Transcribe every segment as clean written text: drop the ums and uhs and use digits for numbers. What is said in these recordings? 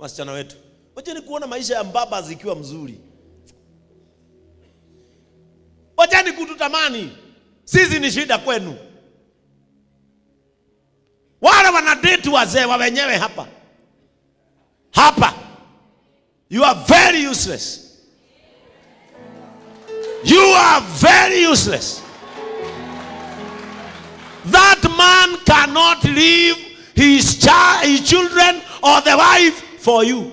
wasichana wetu. Wacheni kuona maisha ya mbaba zikiwa mzuri. Wacheni kututamani. Sisi ni shida kwenu. Wale wanadate wazee wa wenyewe hapa. Hapa. You are very useless. You are very useless. That man cannot leave his children or the wife for you.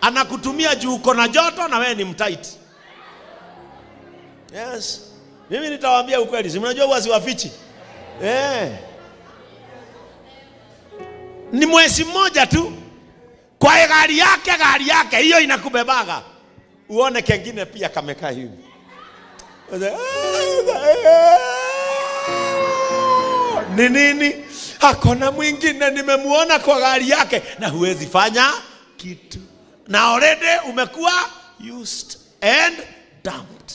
Anakutumia juu uko na joto na wewe ni mtight. Yes. Mimi nitawaambia ukweli. Si mnajua huwa siwafichi. Ni mwezi mmoja tu. Kwa gari yake hiyo inakubebaga. Uone kengine pia kamekaa hivi. Ni nini? Hakuna mwingine nimemuona kwa gari yake na huwezi fanya kitu. Na already umekuwa used and dumped.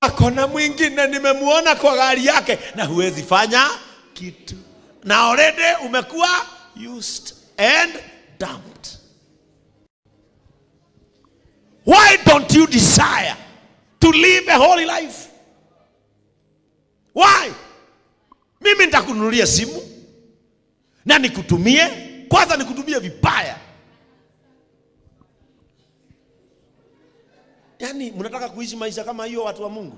Hakuna mwingine nimemuona kwa gari yake na huwezi fanya kitu. Na already umekuwa used and dumped. Why don't you desire to live a holy life? Why? Mimi nitakununulia simu na nikutumie, kwanza nikutumie vibaya. Yani mnataka kuishi maisha kama hiyo watu wa Mungu?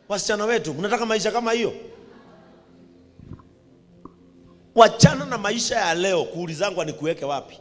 Wasichana wetu, mnataka maisha kama hiyo? Wachana na maisha ya leo, kuulizangwa ni kuweke wapi?